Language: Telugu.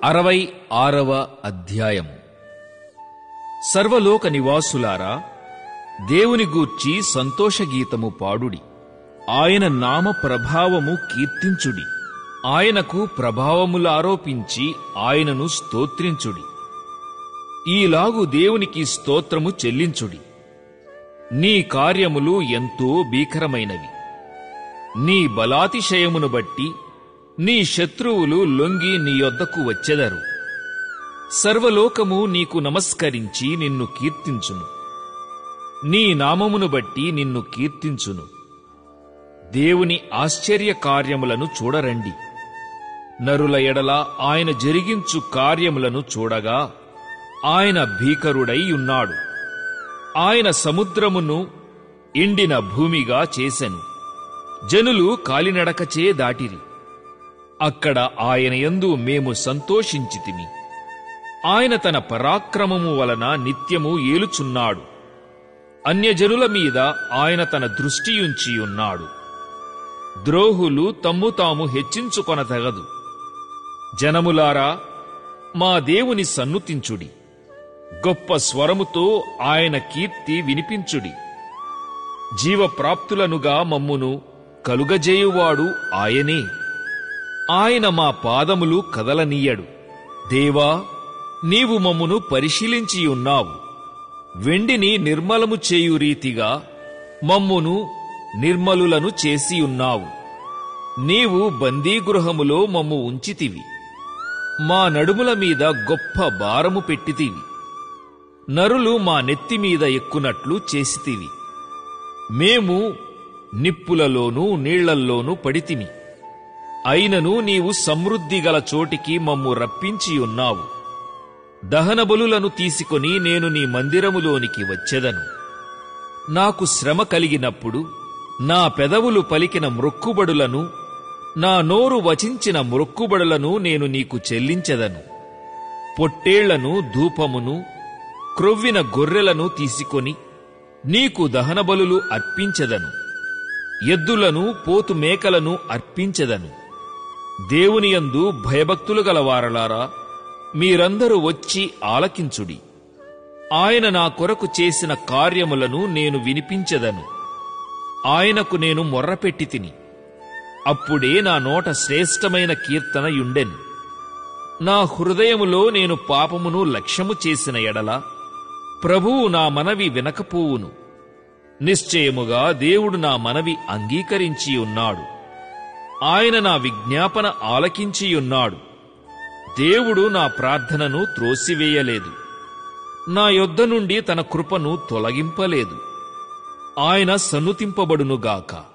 66వ అధ్యాయము. సర్వలోక నివాసులారా, దేవుని గూర్చి సంతోషగీతము పాడుడి. ఆయన నామ ప్రభావము కీర్తించుడి. ఆయనకు ప్రభావములారోపించి ఆయనను స్తోత్రించుడి. ఈలాగు దేవునికి స్తోత్రము చెల్లించుడి. నీ కార్యములు ఎంతో భీకరమైనవి. నీ బలాతిశయమును బట్టి నీ శత్రువులు లొంగి నీ యొద్దకు వచ్చెదరు. సర్వలోకము నీకు నమస్కరించి నిన్ను కీర్తించును. నీ నామమును బట్టి నిన్ను కీర్తించును. దేవుని ఆశ్చర్య కార్యములను చూడరండి. నరుల ఎడల ఆయన జరిగించు కార్యములను చూడగా ఆయన భీకరుడై ఉన్నాడు. ఆయన సముద్రమును ఎండిన భూమిగా చేసెను. జనులు కాలినడకచే దాటిరి. అక్కడ ఆయన యందు మేము సంతోషించితిమి. ఆయన తన పరాక్రమము వలన నిత్యము ఏలుచున్నాడు. అన్యజనుల మీద ఆయన తన దృష్టియుంచి ఉన్నాడు. ద్రోహులు తమ్ము తాము హెచ్చించుకొనతగదు. జనములారా, మా దేవుని సన్నుతించుడి. గొప్ప స్వరముతో ఆయన కీర్తి వినిపించుడి. జీవప్రాప్తులనుగా మమ్మును కలుగజేయువాడు ఆయనే. ఆయన మా పాదములు కదలనీయడు. దేవా, నీవు మమ్మును పరిశీలించియున్నావు. వెండిని నిర్మలము చేయు రీతిగా మమ్మును నిర్మలులను చేసియున్నావు. నీవు బందీగృహములో మమ్ము ఉంచితివి. మా నడుముల మీద గొప్ప భారము పెట్టితివి. నరులు మా నెత్తిమీద ఎక్కునట్లు చేసితివి. మేము నిప్పులలోనూ నీళ్లల్లోనూ పడితిమి. అయినను నీవు సమృద్ధిగల చోటికి మమ్ము రప్పించియున్నావు. దహనబలులను తీసుకొని నేను నీ మందిరములోనికి వచ్చెదను. నాకు శ్రమ కలిగినప్పుడు నా పెదవులు పలికిన మ్రొక్కుబడులను, నా నోరు వచించిన మ్రొక్కుబడులను నేను నీకు చెల్లించెదను. పొట్టేళ్లను, ధూపమును, క్రొవ్విన గొర్రెలను తీసుకొని నీకు దహనబలులు అర్పించెదను. ఎద్దులను, పోతు మేకలను అర్పించెదను. దేవునియందు భయభక్తులు గలవారలారా, మీరందరూ వచ్చి ఆలకించుడి. ఆయన నా కొరకు చేసిన కార్యములను నేను వినిపించెదను. ఆయనకు నేను మొర్రపెట్టితిని. అప్పుడే నా నోట శ్రేష్టమైన కీర్తన యుండెను. నా హృదయములో నేను పాపమును లక్ష్యము చేసిన ఎడల ప్రభువు నా మనవి వినకపోవును. నిశ్చయముగా దేవుడు నా మనవి అంగీకరించియున్నాడు. ఆయన నా విజ్ఞాపన ఆలకించియున్నాడు. దేవుడు నా ప్రార్థనను త్రోసివేయలేదు. నా యొద్ద నుండి తన కృపను తొలగింపలేదు. ఆయన సన్నుతింపబడునుగాక.